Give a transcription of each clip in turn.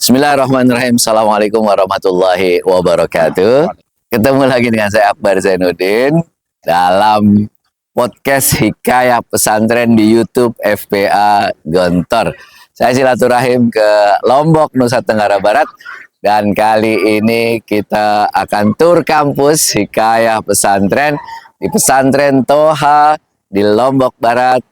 Bismillahirrahmanirrahim. Assalamualaikum warahmatullahi wabarakatuh. Ketemu lagi dengan saya Akbar Zainuddin dalam podcast Hikayah Pesantren di YouTube FPA Gontor. Saya silaturahim ke Lombok, Nusa Tenggara Barat, dan kali ini kita akan tur kampus Hikayah Pesantren di Pesantren Toha di Lombok Barat,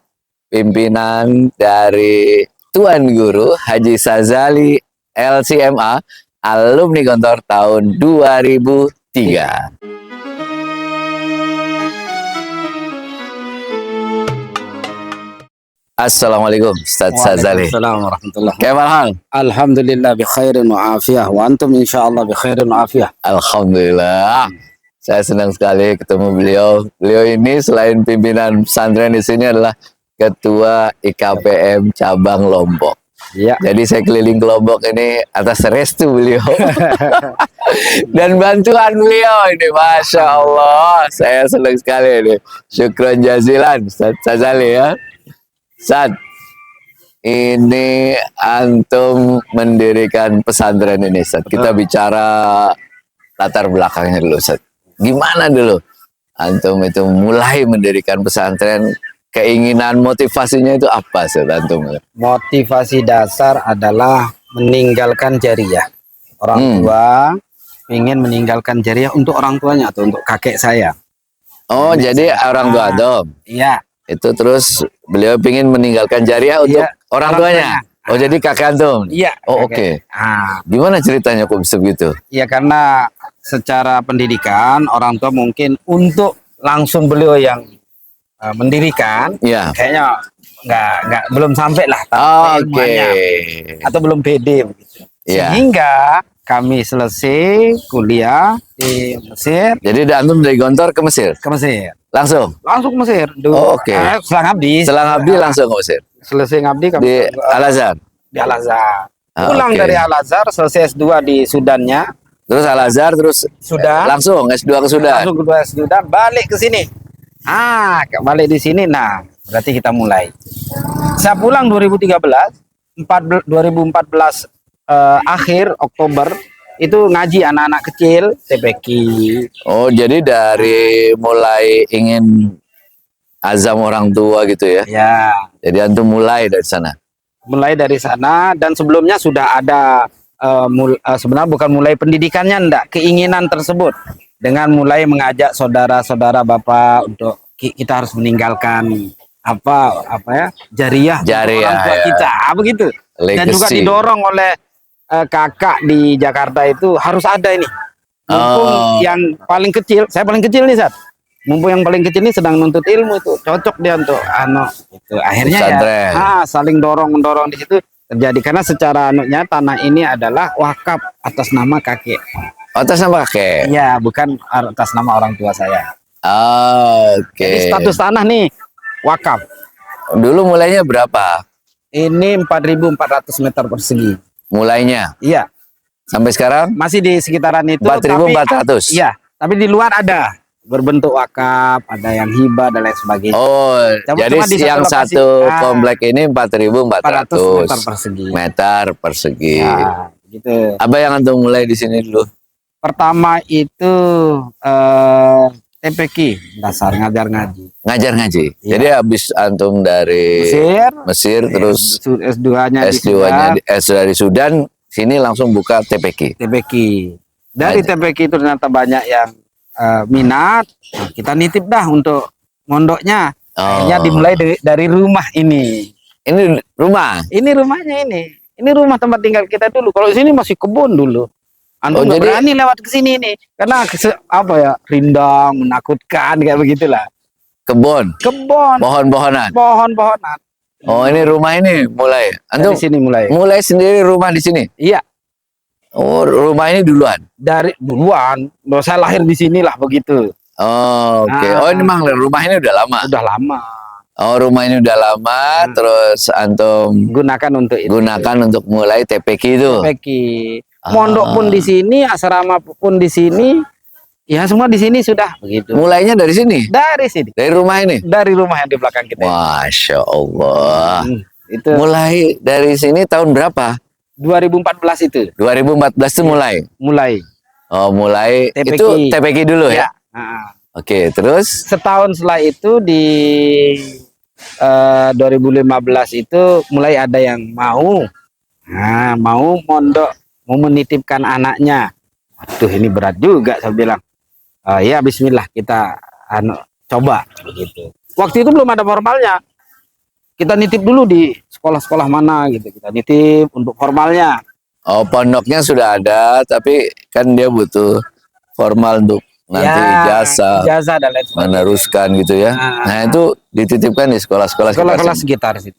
pimpinan dari Tuan Guru Haji Sazali LCMA, alumni Gontor tahun 2003. Assalamualaikum Ustaz Sazali. Waalaikumsalam warahmatullahi wabarakatuh. Kayak hal? Alhamdulillah bi khairin wa afiyah wa antum insyaallah bi khairin wa afiyah. Alhamdulillah. Saya senang sekali ketemu beliau. Beliau ini selain pimpinan pesantren di sini adalah Ketua IKPM Cabang Lombok. Ya. Jadi saya keliling ke Lombok ini atas restu beliau dan bantuan beliau ini, Masya Allah. Saya senang sekali ini. Syukron jazilan Ustaz Sazali ya. Ustaz, ini antum mendirikan pesantren ini, Ustaz. Kita bicara latar belakangnya dulu, Ustaz. Gimana dulu antum itu mulai mendirikan pesantren? Keinginan motivasinya itu apa, Ustaz, antum? Motivasi dasar adalah meninggalkan jariah. Orang tua ingin meninggalkan jariah untuk orang tuanya atau untuk kakek saya. Oh, jadi orang tua adom. Iya. Itu terus beliau ingin meninggalkan jariah untuk orang tuanya. Oh, jadi kakek antum. Iya. Oh, oke. Gimana ceritanya kok bisa begitu? Ya karena secara pendidikan orang tua mungkin untuk langsung beliau yang mendirikan, Ya. kayaknya nggak belum sampai lah Oke. atau belum pede begitu. Ya. Sehingga kami selesai kuliah di Mesir. Jadi antum dari Gontor ke Mesir? Ke Mesir. Langsung? Langsung ke Mesir. Oh, oke. Setelah ngabdi. Setelah ngabdi langsung ke Mesir? Selesai ngabdi kami Di Al-Azhar? di Al-Azhar. oke. Pulang dari Al-Azhar, selesai S2 di Sudannya. Terus Al-Azhar, terus Sudan. langsung S2 ke Sudan? Langsung kedua Sudan, balik ke sini. Balik di sini. Nah, berarti kita mulai. Saya pulang 2014 akhir Oktober itu ngaji anak-anak kecil TPQ. Oh, jadi dari mulai ingin azam orang tua gitu ya? Ya, Jadi antum mulai dari sana? mulai dari sana, dan sebelumnya sudah ada sebenarnya bukan mulai pendidikannya, enggak, keinginan tersebut dengan mulai mengajak saudara-saudara Bapak untuk kita harus meninggalkan apa ya jariah orang tua kita, begitu. Dan juga didorong oleh kakak di Jakarta itu harus ada ini. Mumpung yang paling kecil, saya paling kecil nih, Sat. Mumpung yang paling kecil ini sedang nuntut ilmu, itu cocok dia untuk itu. Akhirnya ya saling dorong-mendorong di situ terjadi, karena secara tanah ini adalah wakaf atas nama kakek. Atas nama kakek? Iya, bukan atas nama orang tua saya. Oke. Jadi status tanah nih wakaf. Dulu mulainya berapa? Ini 4.400 meter persegi. Mulainya? Iya. Sampai sekarang? Masih di sekitaran itu. 4.400? Iya, tapi di luar ada berbentuk wakaf, ada yang hibah dan lain sebagainya. Oh, jadi yang satu komplek ini 4.400 meter persegi. Ya, gitu. Apa yang antum mulai di sini dulu? Pertama itu TPQ, dasar ngajar ngaji. Ngajar ngaji. Ya. Jadi habis antum dari Mesir terus S2-nya dari Sudan, sini langsung buka TPQ. TPQ. Dari TPQ itu ternyata banyak yang minat. Nah, kita nitip dah untuk mondoknya. Akhirnya dimulai dari rumah ini. Ini rumah? Ini rumahnya ini. Ini rumah tempat tinggal kita dulu. Kalau di sini masih kebun dulu. Antum nggak berani lewat ke sini nih, karena apa ya, rindang, menakutkan kayak begitulah. Kebun, pohon-pohonan. Pohon-pohonan. Oh, ini rumah ini mulai. Antum di sini mulai sendiri rumah di sini? Iya. Oh, rumah ini duluan? Dari duluan. Saya lahir di sinilah begitu. Oh, oke. Oh, ini memang rumah ini udah lama? Udah lama. Oh, rumah ini udah lama, terus antum gunakan untuk itu. Gunakan untuk mulai TPQ itu. TPQ. Mondok pun di sini, asrama pun di sini. Ya semua di sini sudah begitu. Mulainya dari sini? Dari sini. Dari rumah ini? Dari rumah yang di belakang kita. Masya Allah. Itu. Mulai dari sini tahun berapa? 2014 itu 2014 itu mulai Oh, mulai TPQ. itu TPQ dulu ya. ya. Nah, Oke, terus setahun setelah itu di 2015 itu mulai ada yang mau mondok, mau menitipkan anaknya. Waduh, ini berat juga, saya bilang. Ya Bismillah, kita coba begitu. Waktu itu belum ada formalnya. Kita nitip dulu di sekolah-sekolah mana gitu. Kita nitip untuk formalnya. oh, pondoknya sudah ada, tapi kan dia butuh formal untuk nanti Ijazah dan lain sebagainya. meneruskan gitu ya. Nah, itu dititipkan di sekolah-sekolah Sekolah-sekolah sekitar situ.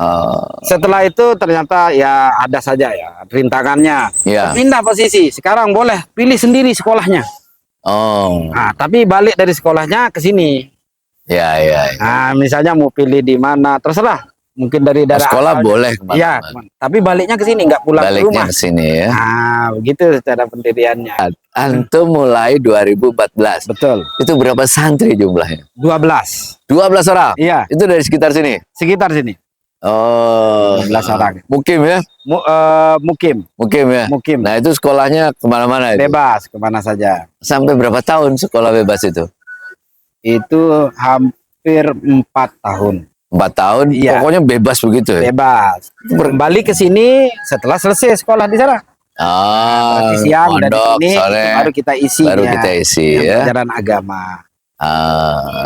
Oh, Setelah itu ternyata ya ada saja ya rintangannya. ya. Pindah posisi. Sekarang boleh pilih sendiri sekolahnya. Oh, Nah, tapi balik dari sekolahnya ke sini. ya, ya. Nah, misalnya mau pilih di mana, terserah. Mungkin dari daerah Sekolah asalnya. boleh Iya, tapi baliknya ke sini, nggak pulang ke baliknya rumah. ke sini ya. Nah, begitu cara pendiriannya. Antum mulai 2014. Betul. Itu berapa santri jumlahnya? 12. 12 orang. Iya, Itu dari sekitar sini. sekitar sini. Oh, 12 orang. Mukim ya? Mukim. Mukim ya? Mukim. Nah, itu sekolahnya kemana-mana itu? Bebas kemana saja. Sampai berapa tahun sekolah bebas itu? Itu hampir 4 tahun. 4 tahun? Iya. Pokoknya bebas begitu ya? Bebas. Kembali ke sini setelah selesai sekolah di sana. Ah, Berarti siang dari pondok, sini sore, itu baru kita isi. baru kita isi ya. Pelajaran agama.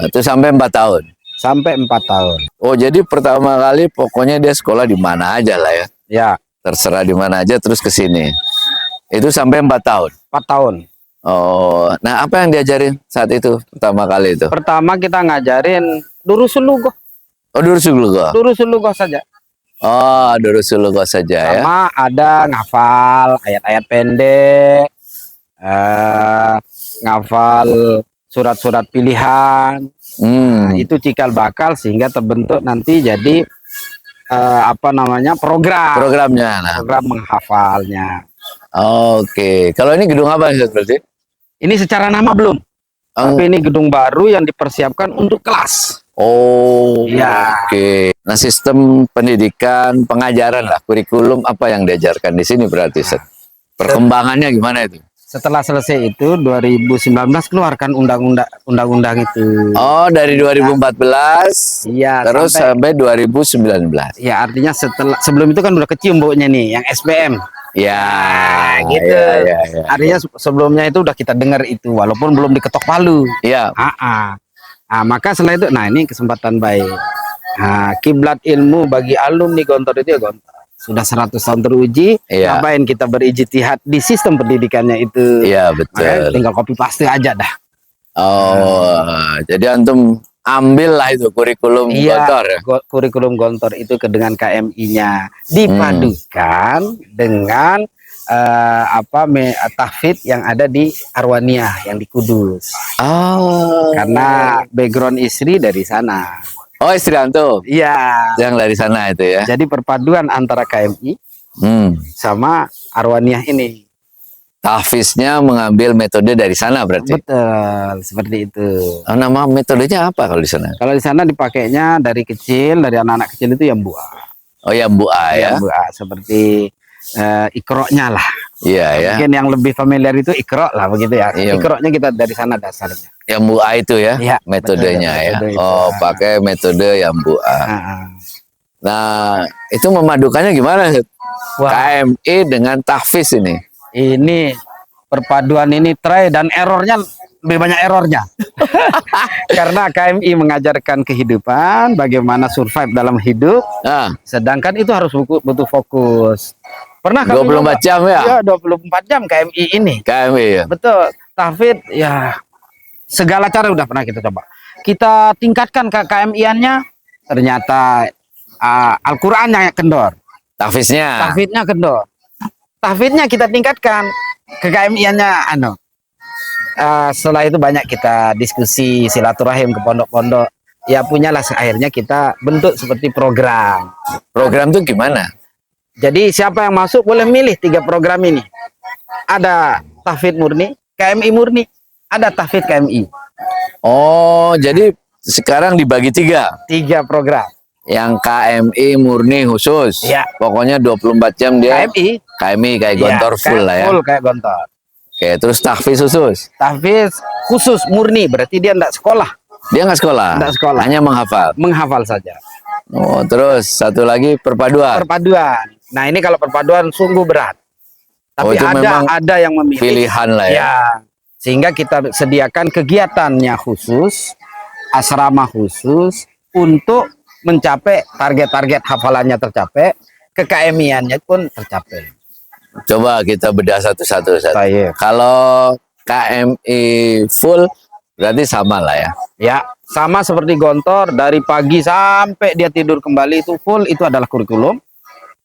Itu sampai 4 tahun? Sampai 4 tahun. Oh, jadi pertama kali pokoknya dia sekolah di mana aja lah ya? Ya, Terserah di mana aja terus ke sini. Itu sampai 4 tahun? 4 tahun. Oh, nah apa yang diajarin saat itu pertama kali itu? Pertama kita ngajarin Durusulugoh. Oh, Durusulugoh. Durusulugoh saja. Oh, Durusulugoh saja ya. Sama ada ngafal ayat-ayat pendek, ngafal surat-surat pilihan. Nah, itu cikal bakal sehingga terbentuk nanti jadi Programnya. Nah. program menghafalnya. Oke. Kalau ini gedung apa Ustaz, berarti? Ini secara nama belum, tapi ini gedung baru yang dipersiapkan untuk kelas. Oh, Iya. Oke. Nah, sistem pendidikan, pengajaran lah, kurikulum apa yang diajarkan di sini berarti, Ustaz? Perkembangannya gimana itu? Setelah selesai itu 2019 keluarkan undang-undang itu. Oh, dari 2014 Iya, terus sampai 2019. ya artinya sebelum itu kan udah kecium baunya nih yang SPM. Ya, Gitu. ya. Artinya sebelumnya itu udah kita dengar itu walaupun belum diketok palu. Iya. Nah, maka setelah itu, nah ini kesempatan baik. Nah, kiblat ilmu bagi alumni Gontor itu ya Gontor. Sudah 100 tahun teruji, Iya. ngapain kita berijtihad di sistem pendidikannya itu. Iya, Makanya betul. tinggal copy paste aja dah. Oh, jadi antum ambil lah itu kurikulum Gontor ya? Kurikulum Gontor itu dengan KMI-nya dipadukan dengan tahfidz yang ada di Arwaniyah yang di Kudus. Oh. Karena background istri dari sana. Oh, istri antum Iya. yang dari sana itu ya? Jadi perpaduan antara KMI sama Arwaniyah ini. Tahfidznya mengambil metode dari sana berarti? Betul, seperti itu. Oh, nama metodenya apa kalau di sana? Kalau di sana dipakainya dari kecil, dari anak-anak kecil itu yang buah. Oh, ya Bu'a ya? Yang buah seperti ikroknya lah. Iya ya. Mungkin yang lebih familiar itu ikrok lah begitu ya. Iya. Ikroknya kita dari sana dasarnya. Yang Bu'a itu ya? Iya, Metodenya metode ya? itu. Oh, pakai metode yang Bu'a. Nah, itu memadukannya gimana? Wah. KMI dengan tahfiz ini? Ini perpaduan ini try dan errornya lebih banyak errornya. Karena KMI mengajarkan kehidupan, bagaimana survive dalam hidup, sedangkan itu harus butuh fokus. Pernah kami 24 jam ya? Iya, 24 jam KMI ini. KMI ya? Betul. Tahfidz ya segala cara udah pernah kita coba. Kita tingkatkan ke KMI-annya, ternyata Al-Qur'annya kendor. Tahfidznya? Tahfidznya kendor. Tahfidznya kita tingkatkan, ke KMI-nya setelah itu banyak kita diskusi silaturahim ke pondok-pondok. Ya punyalah akhirnya kita bentuk seperti program. Program tuh gimana? Jadi siapa yang masuk boleh milih 3 program ini. Ada tahfidz murni, KMI murni, ada tahfidz KMI. Oh, jadi sekarang dibagi 3? 3 program. Yang KMI murni khusus. Ya. Pokoknya 24 jam dia KMI. KMI kayak Gontor full kayak lah ya. Full kayak Gontor. Oke, terus tahfiz khusus. Tahfiz khusus murni, berarti dia enggak sekolah. Dia nggak sekolah. Nggak sekolah. Hanya menghafal. Menghafal saja. Oh, terus satu lagi perpaduan. Perpaduan. Nah, ini kalau perpaduan sungguh berat. Tapi itu memang ada yang memilih. pilihan lah ya. Ya. Sehingga kita sediakan kegiatannya khusus, asrama khusus untuk mencapai target-target hafalannya tercapai, ke-KMI-annya pun tercapai. Coba kita bedah satu-satu. Baik. Kalau KMI full berarti sama lah ya. Ya, sama seperti Gontor, dari pagi sampai dia tidur kembali itu full, itu adalah kurikulum.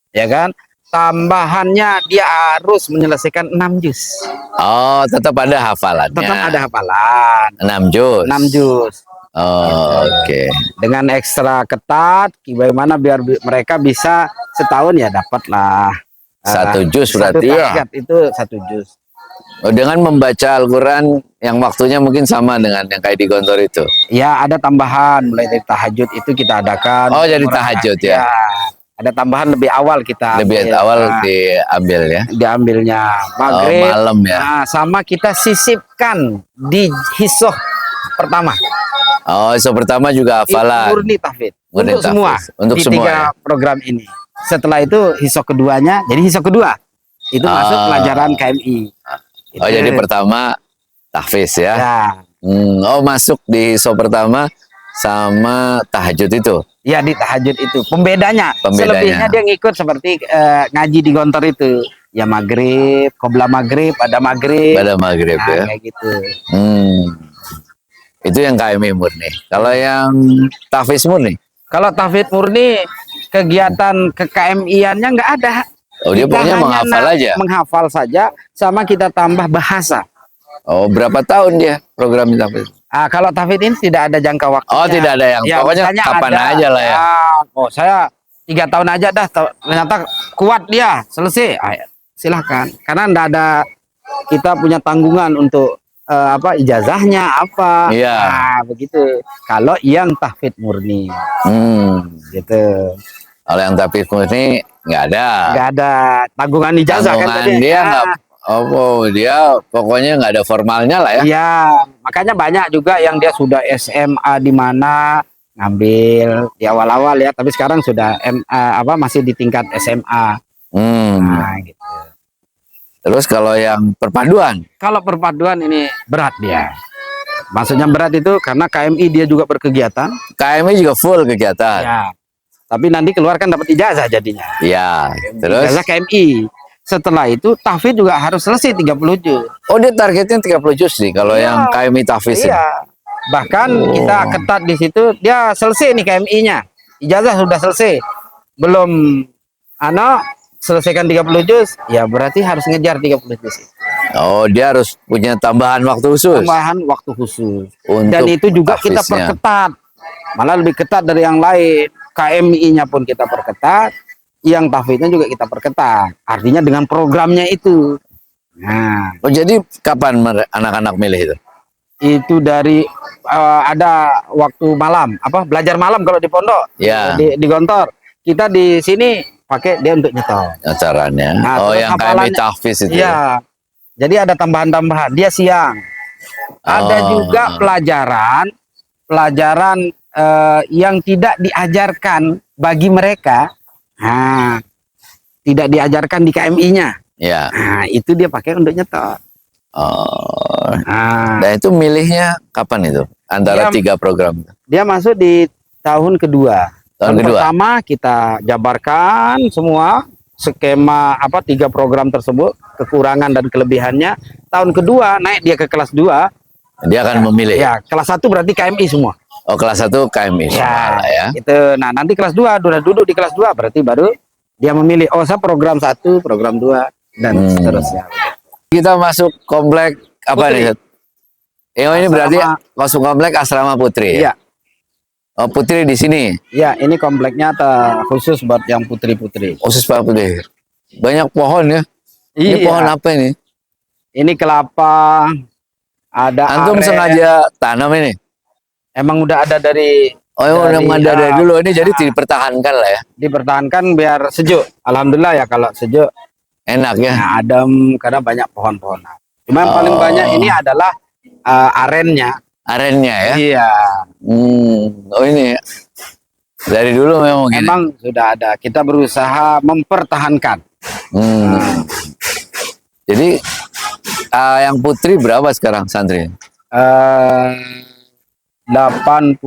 Ya kan? Tambahannya dia harus menyelesaikan 6 juz. Oh, tetap ada hafalannya. Tetap ada hafalan. 6 juz. 6 juz. Oh, oke. Dengan ekstra ketat, bagaimana biar mereka bisa setahun ya dapatlah 1 juz satu berarti ya. target itu 1 juz. Oh, dengan membaca Al-Quran yang waktunya mungkin sama dengan yang kayak di Gontor itu. Ya, ada tambahan mulai dari tahajud itu kita adakan. Oh, jadi tahajud ya. Ada tambahan lebih awal kita. Lebih awal diambil ya. Diambilnya maghrib. Malam ya. Nah, sama kita sisipkan di hisoh pertama. Oh, so pertama juga Itu hafalan. murni tahfidz. Murni Untuk semua. tahfidz. Untuk di semua 3 ya. program ini. Setelah itu hisoh keduanya, jadi hisoh kedua itu masuk pelajaran KMI. Oh, jadi pertama tahfiz ya. Ya. Oh, masuk di hisoh pertama sama tahajud itu. Ya, di tahajud itu pembedanya. Pembedanya. Selebihnya dia ngikut seperti ngaji di Gontor itu. Ya maghrib, qobla maghrib, ada maghrib. Pada maghrib Nah, ya. kayak gitu. Itu yang KMI murni. Kalau yang tahfiz murni? Kalau tahfidz murni, kegiatan ke-KMI-annya nggak ada. Oh, dia Kita pokoknya hanya menghafal aja. Menghafal saja, sama kita tambah bahasa. Oh, berapa tahun dia program tahfiz? Kalau tahfidz ini tidak ada jangka waktunya. Oh, tidak ada yang pokoknya misalnya kapan ada, aja lah ya. Oh, saya 3 tahun aja dah, ternyata kuat dia, selesai. Silahkan. Karena enggak ada, kita punya tanggungan untuk ijazahnya apa. Iya. Nah, begitu. Kalau yang tahfidz murni. Gitu. Kalau yang tahfiz murni nggak ada. Nggak ada tanggungan ijazah kan Tanggungan tadi. dia nggak. Oh, dia pokoknya nggak ada formalnya lah ya. Iya, makanya banyak juga yang dia sudah SMA di mana ngambil di awal-awal ya, tapi sekarang sudah masih di tingkat SMA. Nah, gitu. Terus kalau yang perpaduan? Kalau perpaduan ini berat dia. Maksudnya berat itu karena KMI dia juga berkegiatan. KMI juga full kegiatan. Ya. Tapi nanti keluar kan dapat ijazah jadinya. Iya. Terus? Ijazah KMI. Setelah itu tahfidz juga harus selesai 30 juz. Oh, dia targetnya 30 juz nih kalau yang KMI tahfiz. Iya. Bahkan kita ketat di situ, dia selesai nih KMI-nya. Ijazah sudah selesai. Belum selesaikan 30 juz, ya berarti harus ngejar 30 juz. Oh, dia harus punya tambahan waktu khusus. Tambahan waktu khusus. Untuk Dan itu juga kita tahfiznya. perketat. Malah lebih ketat dari yang lain. KMI-nya pun kita perketat, yang tahfidznya juga kita perketat. Artinya dengan programnya itu. Nah, Oh, jadi kapan anak-anak milih itu? itu dari ada waktu malam, belajar malam kalau di pondok. Ya. Di Gontor. Kita di sini pakai dia untuk nyetor. Acaranya. Nah, Oh, terus yang KMI hafalannya- tahfiz itu. Iya. Jadi ada tambahan-tambahan. Dia siang. Ada juga pelajaran yang tidak diajarkan bagi mereka. Nah, tidak diajarkan di KMI-nya. Ya. Nah, itu dia pakai untuk nyetor. Oh. Nah, Nah, itu milihnya kapan itu? Antara Dia- 3 program. dia masuk di tahun kedua. Tahun kedua. Pertama kita jabarkan semua skema 3 program tersebut, kekurangan dan kelebihannya. Tahun kedua naik dia ke kelas 2. Dia akan memilih. Ya, kelas 1 berarti KMI semua. Oh, kelas 1 KMI semua lah ya. Gitu. Nah, nanti kelas 2 sudah duduk di kelas 2 berarti baru dia memilih, oh saya program 1, program 2 dan seterusnya. Kita masuk komplek apa Putri. nih? Ini berarti masuk komplek Asrama Putri. Iya. Oh, Putri di sini. Ya, ini kompleknya khusus buat yang putri-putri. Khusus Pak Putri. Banyak pohon ya. Ini Iya. pohon apa ini? Ini kelapa, ada Antum aren. sengaja tanam ini? Emang udah ada dari Oh, memang dari dulu ini jadi ah, dipertahankan lah ya. dipertahankan biar sejuk. Alhamdulillah ya kalau sejuk Enak ya. ya adem karena banyak pohon-pohon. Cuma yang paling banyak ini adalah arennya. Arennya ya. Iya, Oh ini dari dulu memang gini. memang sudah ada. Kita berusaha mempertahankan. Hmm. Jadi yang putri berapa sekarang santri? 86.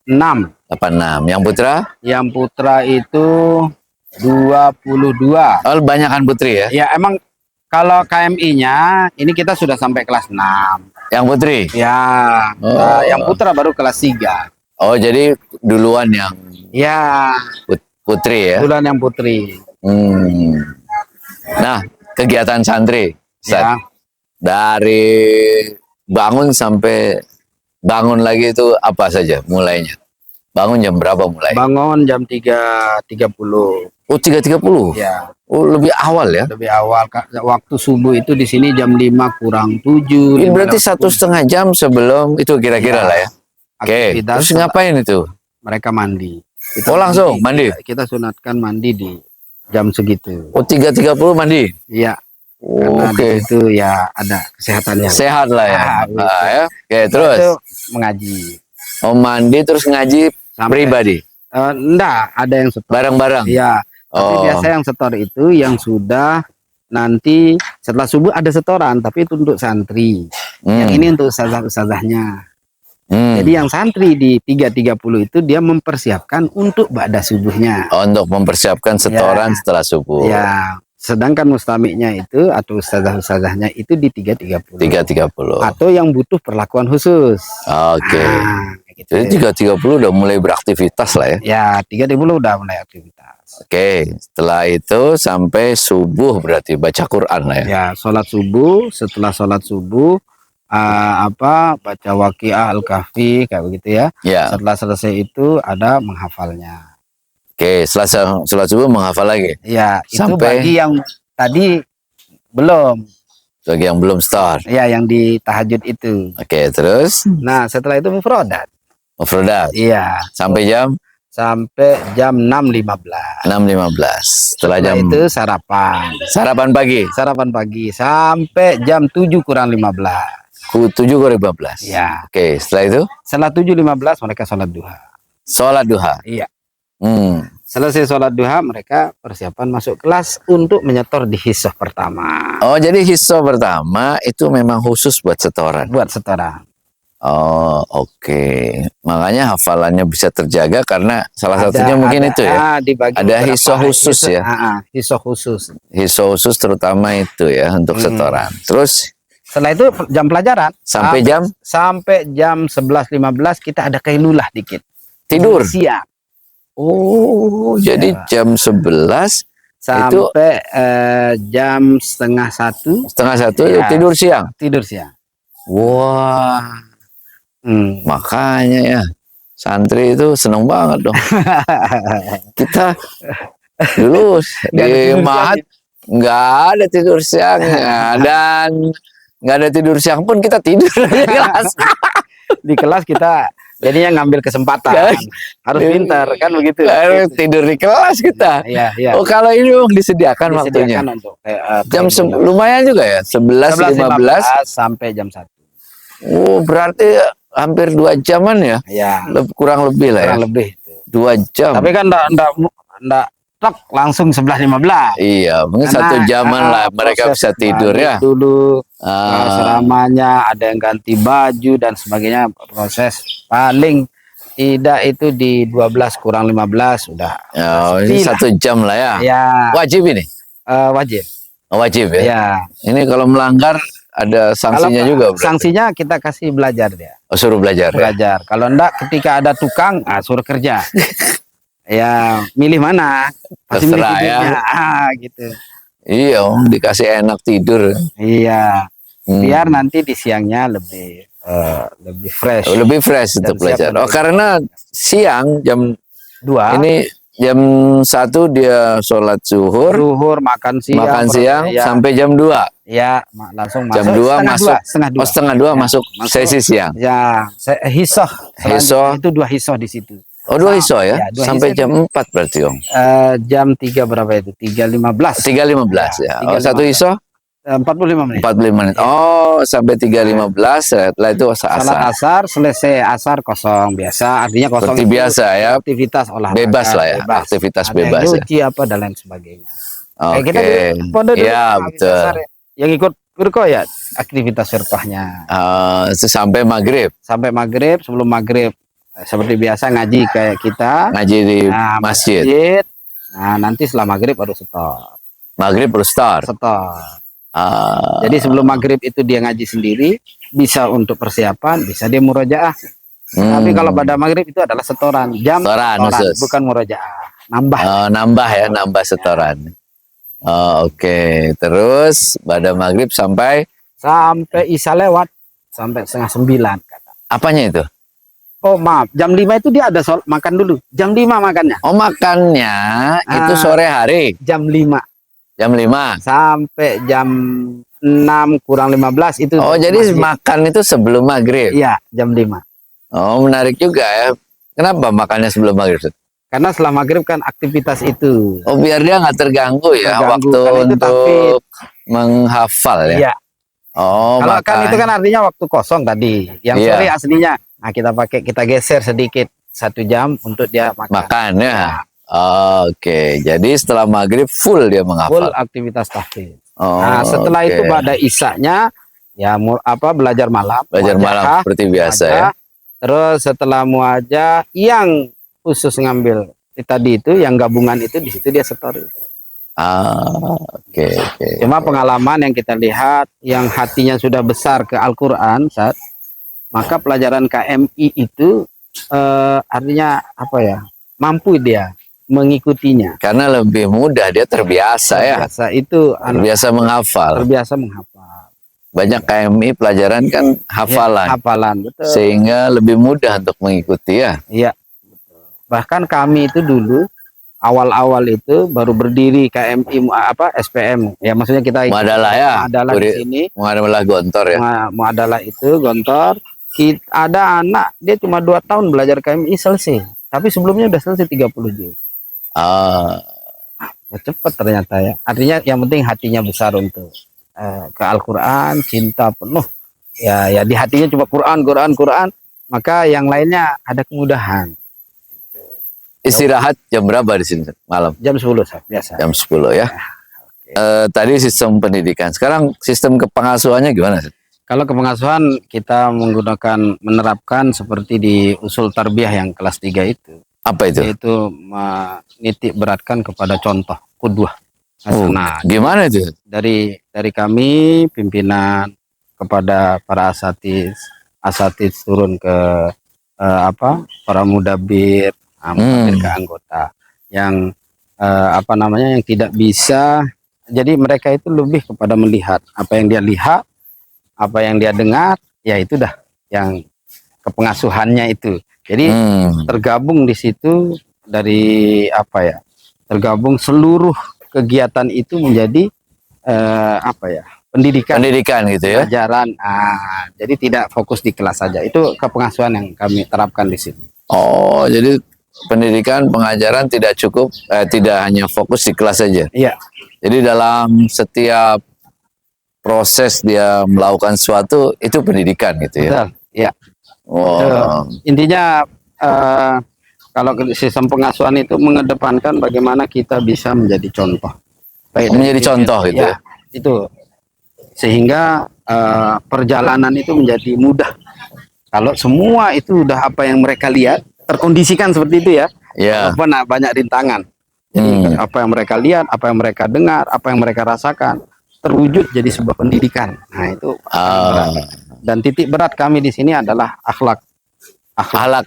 86. Yang putra? Yang putra itu 22. Oh, banyakan putri ya. Ya emang kalau KMI-nya ini kita sudah sampai kelas 6. Yang putri. Ya, Oh. yang putra baru kelas 3. Oh, jadi duluan yang Ya, putri ya. bulan yang putri. Nah, kegiatan santri Ustaz, Ya, dari bangun sampai bangun lagi itu apa saja mulainya? Bangun jam berapa mulai? bangun jam 3.30. Oh, 3.30. Ya, Oh, lebih awal ya. lebih awal. Waktu subuh itu di sini jam 5 kurang 7. Ini berarti 1,5 jam sebelum itu kira-kira Ya. lah ya. Oke, Aktivitas terus ngapain itu? mereka mandi. Kita Oh, langsung mandi? Kita sunatkan mandi di jam segitu. Oh, 3.30 mandi. Iya, Oh, karena oke. di situ ya ada kesehatannya. Sehat lah ya. Ah, gitu. Ya. Oke, terus Itu mengaji. oh, mandi terus ngaji Sampai- pribadi Enggak, ada yang setor. bareng-bareng. Iya, tapi Oh. biasa yang setor itu yang sudah nanti setelah subuh ada setoran, tapi itu untuk santri. Yang ini untuk ustazah-ustazahnya. Jadi yang santri di 3.30 itu dia mempersiapkan untuk ba'da subuhnya. Oh, untuk mempersiapkan setoran Ya. setelah subuh. Ya, sedangkan mustamiknya itu atau ustazah-ustazahnya itu di 3.30. 3.30. Atau yang butuh perlakuan khusus. Oke. Nah, gitu. Jadi 3.30 udah mulai beraktivitas lah ya. Ya, 3.30 udah mulai aktivitas. Oke, setelah itu sampai subuh berarti baca Quran lah ya. Ya, sholat subuh. Setelah sholat subuh, baca Waqiah Al-Kahfi kayak begitu ya. Ya. Setelah selesai itu ada menghafalnya. Oke, setelah sholat subuh menghafal lagi. Ya, itu Sampai- bagi yang tadi belum. Bagi yang belum start. Ya, yang di tahajud itu. Oke, terus Nah, setelah itu mufradat. mufradat Iya, sampai jam sampai jam 6.15. 6.15. Setelah jam Itu sarapan. sarapan pagi. Sarapan pagi sampai jam 7 kurang 15. 7.15. Ya, Oke, setelah itu setelah 7.15 mereka sholat duha. sholat duha. Iya. Hmm. Selesai sholat duha, mereka persiapan masuk kelas untuk menyetor di hissah pertama. Oh, jadi hisab pertama itu memang khusus buat setoran. Buat setoran. Oh, oke. Makanya hafalannya bisa terjaga karena salah satunya mungkin itu ya. Dibagi Ada beberapa hissah khusus ya. Hissah khusus. Hisab khusus terutama itu ya untuk setoran. Terus Setelah itu jam pelajaran. sampai jam 11.15 kita ada kailulah dikit. tidur. Siang. Oh, jadi jam 11 Sampai jam setengah 1 setengah 1 Iya. tidur siang. tidur siang. Wah, Hmm. makanya ya santri itu seneng banget dong. Kita dulu Nggak ada di tidur Mahat nggak ada tidur siangnya dan nggak ada tidur siang pun kita tidur di kelas. Di kelas kita jadinya ngambil kesempatan. Harus pintar kan begitu. Harus tidur di kelas kita. Iya, iya. Oh, kalau ini memang disediakan waktunya. Disediakan untuk Jam lumayan juga ya, 11.15. sampai jam 1. Oh, berarti hampir 2 jaman ya? Ya, Kurang lebih lah ya. kurang lebih itu. 2 jam. Tapi kan enggak tek langsung 11.15. Iya, mungkin Karena, 1 jaman lah mereka proses bisa tidur balik ya. Dulu Ah, asramanya ada yang ganti baju dan sebagainya, proses paling tidak itu di 12 kurang 15 sudah. oh, ini Sepi 1 jam lah ya. Ya, Wajib ini? wajib. Oh, wajib ya. Ya. Ini kalau melanggar ada sanksinya Kalau juga berarti? sanksinya kita kasih belajar dia. Oh, suruh belajar ya? Belajar. Kalau enggak ketika ada tukang, suruh kerja. Ya, milih mana? Pasti milih Terserah ya. tidurnya. Gitu. Iya, dikasih enak tidur. Iya. Hmm. Biar nanti di siangnya lebih fresh. Oh, lebih fresh Dan untuk belajar. siap Oh, karena siang jam 2 ini jam 1 dia sholat zuhur, Zuhur, makan makan siang ya, sampai jam 2. ya, langsung Jam masuk 2 setengah masuk. dua, setengah dua. Oh, setengah 2 Ya, masuk masuk. sesi siang. Ya, hisoh. Hisoh. Itu 2 hisoh di situ. Oh, 2 hisoh ya? Ya, 2 Sampai hisoh jam 4 berarti, Om. jam 3 berapa itu? 3.15. 3.15 ya. Oh, 1 3.15. hisoh 45 menit. 45 menit. Ya. Oh, sampai 3.15 setelah itu Salat asar. asar, selesai asar kosong biasa, artinya kosong Seperti itu biasa ya. aktivitas olahraga Bebas lah ya, aktivitas Ada bebas yang ya. nyuci apa dan lain sebagainya. Kita Oke. di pondok dulu Iya, habis betul. asar, yang ikut firqah ya aktivitas firqahnya Itu sampai maghrib. sampai maghrib. Sebelum maghrib seperti biasa ngaji kayak kita, Ngaji di nah, masjid. Nah, nanti setelah maghrib baru stop. Maghrib baru start. Jadi sebelum maghrib itu dia ngaji sendiri, bisa untuk persiapan, bisa dia murojaah. Tapi kalau pada maghrib itu adalah setoran, jam Setoran, khusus. bukan murojaah. Nambah. Nambah ya, nambah setoran. Oke. Terus pada maghrib sampai Isya lewat, sampai 8:30 kata. apanya itu? Oh maaf, jam 5 itu dia ada makan dulu. Jam 5 makannya. Oh, makannya itu sore hari. Jam 5. Jam 5. Sampai jam 6 kurang 15 itu. Oh, jadi makan itu sebelum maghrib. Iya, jam 5. Oh, menarik juga ya. Kenapa makannya sebelum maghrib? Karena setelah maghrib kan aktivitas itu. Oh, biar dia nggak terganggu ya waktu kan itu untuk menghafal ya. Iya. Oh, kalau kan itu kan artinya waktu kosong tadi. Yang Iya. sore aslinya. Nah, kita geser sedikit 1 jam untuk dia makan. Makan ya. Oke, jadi setelah maghrib full dia Full menghafal. aktivitas tahfidz. Oh, Nah, setelah oke. itu pada isanya ya belajar malam. Belajar malam muajahah, seperti biasa ya. muajah. Terus setelah muajah yang khusus ngambil tadi itu yang gabungan itu di situ dia setor. Oke. Cuma pengalaman yang kita lihat yang hatinya sudah besar ke Al-Qur'an maka pelajaran KMI itu artinya apa ya? Mampu dia mengikutinya. Karena lebih mudah, dia terbiasa ya. Terbiasa itu Terbiasa menghafal. terbiasa menghafal. Banyak KMI pelajaran kan hafalan. Ya, hafalan, betul. Sehingga lebih mudah untuk mengikuti ya. Iya. Bahkan kami itu dulu awal-awal itu baru berdiri KMI SPM. Ya maksudnya kita Muadalah ya. Muadalah di sini. Muadalah Gontor ya. Muadalah itu Gontor. Ada anak dia cuma 2 tahun belajar KMI selesai. Tapi sebelumnya udah selesai 30 juz. Cepat ternyata ya. Artinya yang penting hatinya besar untuk ke Al-Quran, cinta penuh. Ya di hatinya cuma Quran. Maka yang lainnya ada kemudahan. Istirahat jam berapa di sini malam? Jam 10 biasa. Jam 10 ya. Tadi sistem pendidikan. Sekarang sistem kepengasuhannya gimana? Kalau kepengasuhan kita menerapkan seperti di usul tarbiyah yang kelas 3 itu. Apa itu? Yaitu menitik beratkan kepada contoh qudwah. Nah, gimana itu? Dari kami pimpinan kepada para asatiz turun ke para mudabir, ke anggota yang yang tidak bisa. Jadi mereka itu lebih kepada melihat apa yang dia lihat, apa yang dia dengar, ya itu dah yang kepengasuhannya itu. Jadi tergabung di situ dari tergabung seluruh kegiatan itu menjadi pendidikan gitu ya, pelajaran. Jadi tidak fokus di kelas saja. Itu kepengasuhan yang kami terapkan di sini. Oh, jadi pendidikan pengajaran tidak cukup, tidak hanya fokus di kelas saja. Iya. Jadi dalam setiap proses dia melakukan sesuatu itu pendidikan gitu ya. Betul. Iya. Wow. Intinya kalau sistem pengasuhan itu mengedepankan bagaimana kita bisa menjadi contoh. Menjadi contoh gitu ya. Itu sehingga perjalanan itu menjadi mudah. Kalau semua itu udah apa yang mereka lihat terkondisikan seperti itu ya. Walaupun banyak rintangan. Jadi apa yang mereka lihat, apa yang mereka dengar, apa yang mereka rasakan terwujud jadi sebuah pendidikan. Nah, itu dan titik berat kami di sini adalah akhlak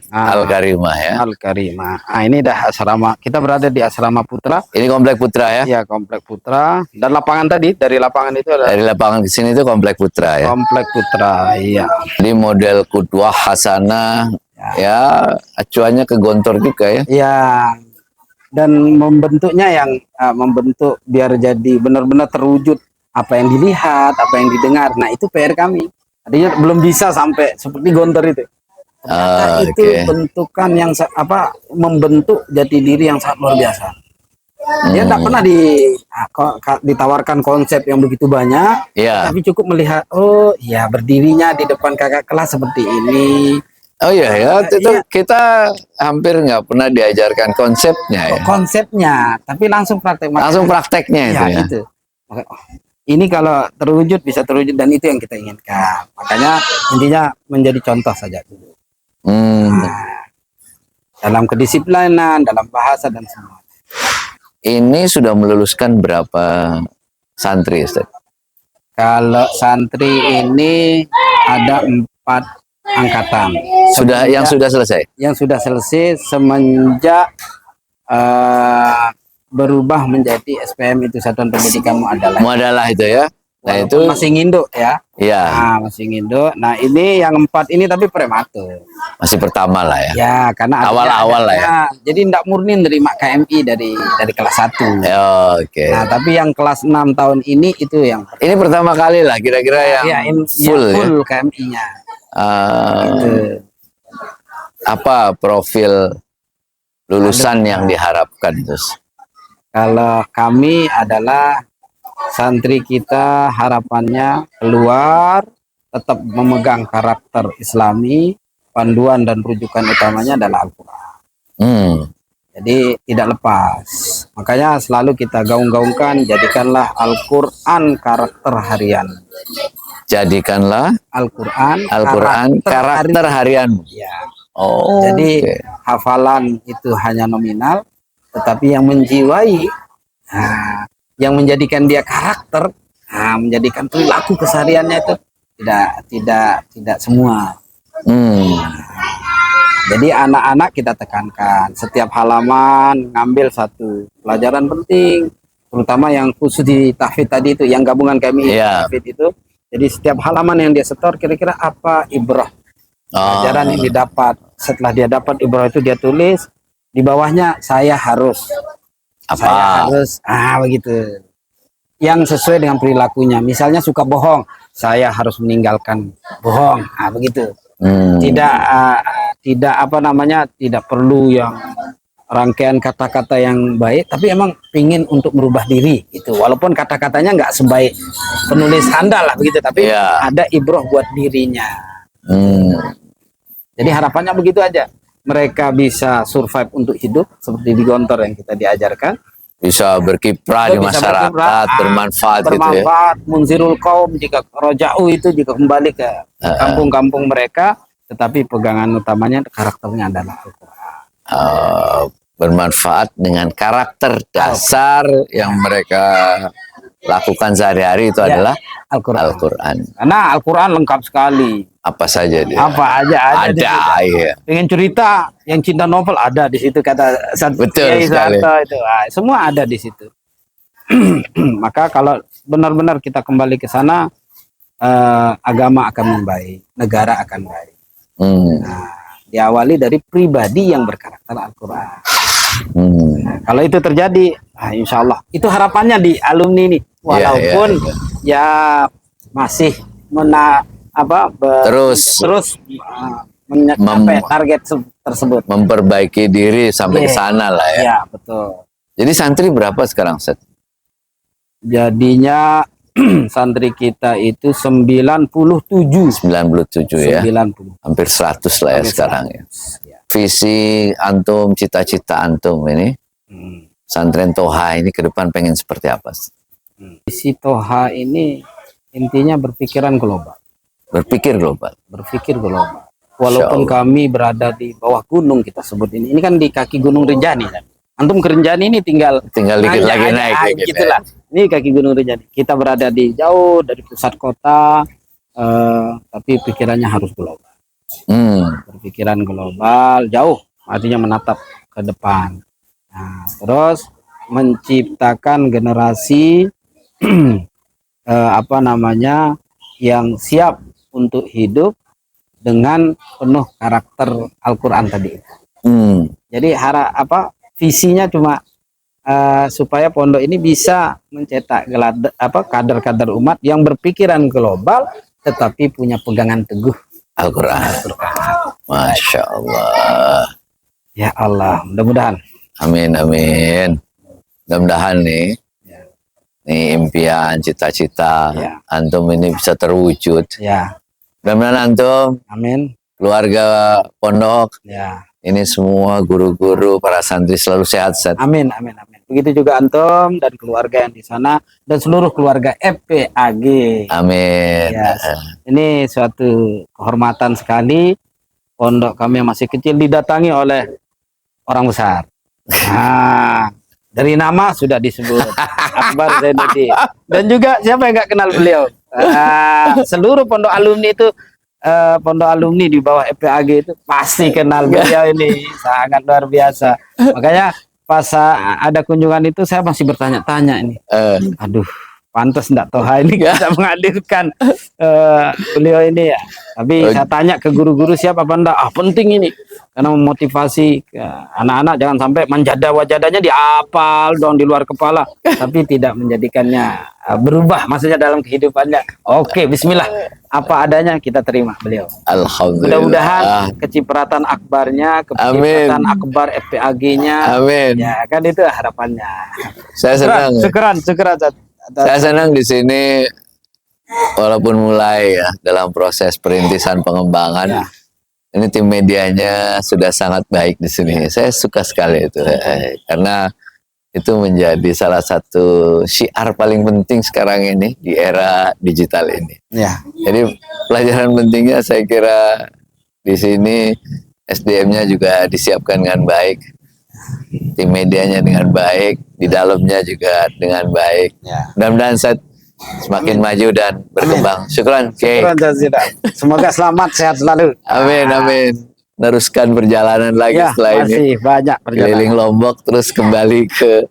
Al-Karimah ya. Al-Karimah. Nah, ini dah asrama. Kita berada di asrama Putra. Ini komplek Putra ya? Iya, komplek Putra. Dan lapangan tadi, dari lapangan itu ada. Dari lapangan ke sini itu komplek Putra ya. Komplek Putra, iya. Jadi model Qudwah Hasanah ya, acuannya ke Gontor juga ya. Iya. dan membentuknya yang membentuk biar jadi benar-benar terwujud apa yang dilihat, apa yang didengar. Nah, itu PR kami. Artinya belum bisa sampai seperti Gontor itu. Ternyata itu Oke. bentukan yang membentuk jati diri yang sangat luar biasa. Dia tidak pernah ditawarkan konsep yang begitu banyak, Iya. tapi cukup melihat, oh ya berdirinya di depan kakak kelas seperti ini. Oh iya ya, itu Iya. kita hampir nggak pernah diajarkan konsepnya ya. Konsepnya, tapi langsung praktek. Langsung prakteknya itu Ya, ya. itu. Ini kalau terwujud bisa terwujud, dan itu yang kita inginkan. Makanya intinya menjadi contoh saja dulu. Hmm. Dalam kedisiplinan, dalam bahasa dan semua. Ini sudah meluluskan berapa santri, Ustaz? Kalau santri ini ada 4 angkatan. Yang sudah selesai? Yang sudah selesai semenjak berubah menjadi SPM itu Satuan Pendidikan Muadalah. Muadalah itu ya. Nah Walaupun itu masih nginduk ya. ya Nah, masih nginduk. Nah, ini yang 4 ini tapi prematur. masih pertama lah ya. Ya, karena Awal-awal lah ya. Jadi tidak murni nerima KMI dari kelas 1. Ya, oke. Nah, tapi yang kelas 6 tahun ini itu yang Ini pertama kali lah kira-kira yang full ya. full KMI-nya. Apa profil lulusan yang diharapkan itu? Kalau kami adalah santri kita, harapannya keluar tetap memegang karakter Islami, panduan dan rujukan utamanya adalah Al-Quran. Jadi tidak lepas. Makanya selalu kita gaung-gaungkan, jadikanlah Al-Quran karakter harian. Jadikanlah Al-Quran karakter harian. Ya. Oh. Jadi hafalan itu hanya nominal, tetapi yang menjiwai, yang menjadikan dia karakter, menjadikan perilaku kesehariannya itu tidak semua. Jadi anak-anak kita tekankan setiap halaman ngambil satu pelajaran penting, terutama yang khusus di tahfidz tadi itu, yang gabungan kami tahfidz itu. Jadi setiap halaman yang dia setor kira-kira apa ibrah pelajaran yang didapat. Setelah dia dapat ibrah itu dia tulis di bawahnya, saya harus begitu. Yang sesuai dengan perilakunya. Misalnya suka bohong, saya harus meninggalkan bohong. Begitu. Tidak tidak perlu yang rangkaian kata-kata yang baik, tapi emang pingin untuk merubah diri itu. Walaupun kata-katanya nggak sebaik penulis Anda lah begitu, tapi ada ibroh buat dirinya. Jadi harapannya begitu aja. Mereka bisa survive untuk hidup seperti di Gontor yang kita diajarkan. Bisa berkiprah di masyarakat, bermanfaat gitu ya. Munzirul kaum, jika roja'u itu jika kembali ke kampung-kampung mereka, tetapi pegangan utamanya karakternya adalah Al-Quran. Bermanfaat dengan karakter dasar yang mereka lakukan sehari-hari itu adalah Al-Quran. Karena Al-Quran lengkap sekali. Apa saja dia? Apa aja ada. Iya. Pengen cerita yang cinta novel ada di situ, kata Betul sekali. itu. Semua ada di situ. Maka kalau benar-benar kita kembali ke sana, agama akan membaik, negara akan baik. Diawali dari pribadi yang berkarakter Al-Quran. Kalau itu terjadi, insya Allah itu harapannya di alumni ini. Walaupun masih terus mencapai target tersebut, memperbaiki diri sampai ke sana lah ya. Iya, betul. Jadi santri berapa sekarang, Ustaz? Jadinya santri kita itu 97 ya. 90. Hampir 100 lah ya sekarang ya. Visi antum, cita-cita antum ini Santren Toha ini ke depan pengen seperti apa? Visi Toha ini intinya berpikiran global. Berpikir global. Walaupun kami berada di bawah gunung, kita sebut ini kan di kaki Gunung Rinjani kan. Antum ke Rinjani ini tinggal dikit lagi naik gitulah. Ini kaki Gunung Rinjani. Kita berada di jauh dari pusat kota, tapi pikirannya harus global. Berpikiran global, jauh, artinya menatap ke depan. Nah, terus menciptakan generasi yang siap untuk hidup dengan penuh karakter Al-Quran tadi. Jadi visinya cuma supaya pondok ini bisa mencetak kader-kader umat yang berpikiran global tetapi punya pegangan teguh Al-Quran. Masya Allah. ya Allah, mudah-mudahan. Amin, amin. Mudah-mudahan nih impian, cita-cita Ya. antum ini bisa terwujud. Ya, Mudah-mudahan antum, amin. keluarga pondok, Ya, ini semua guru-guru, para santri selalu sehat, Ustaz. amin, amin, amin. Begitu juga antum dan keluarga yang di sana dan seluruh keluarga FPAG. Amin. Ya, ini suatu kehormatan sekali pondok kami yang masih kecil didatangi oleh orang besar. Nah, dari nama sudah disebut Akbar Zainuddin. Dan juga siapa yang nggak kenal beliau? Seluruh pondok alumni itu pondok alumni di bawah FPAG itu pasti kenal beliau ini, sangat luar biasa. Makanya pas ada kunjungan itu saya masih bertanya-tanya ini. Aduh, pantas enggak Toha ini bisa menghadirkan beliau ini ya. Tapi saya tanya ke guru-guru siapa apa enggak. Penting ini karena memotivasi anak-anak jangan sampai wajadanya dihafal dong di luar kepala, tapi tidak menjadikannya berubah maksudnya dalam kehidupannya. Oke, bismillah. Apa adanya kita terima beliau. Alhamdulillah. Mudah-mudahan kecipratan akbarnya, kecipratan akbar FPAG-nya. Amin. Ya, kan itu harapannya. Saya senang. Syukuran. Saya senang di sini walaupun mulai ya dalam proses perintisan pengembangan. Ya. Ini tim medianya sudah sangat baik di sini. Saya suka sekali itu karena itu menjadi salah satu syiar paling penting sekarang ini di era digital ini. Ya. Jadi pelajaran pentingnya saya kira di sini SDM-nya juga disiapkan dengan baik, tim medianya dengan baik, di dalamnya juga dengan baik. Ya. Mudah-mudahan saya semakin maju dan berkembang. Syukran. Syukuran jazilan. Semoga selamat sehat selalu. Amin, amin. Teruskan perjalanan lagi Ya, setelah ini. masih banyak Keliling perjalanan. Lombok terus kembali ke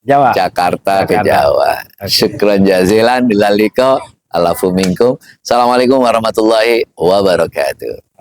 Jawa. Jakarta, ke Jawa. Syukran jazilan. Bilaliko. Alafu minkum. Assalamualaikum warahmatullahi wabarakatuh.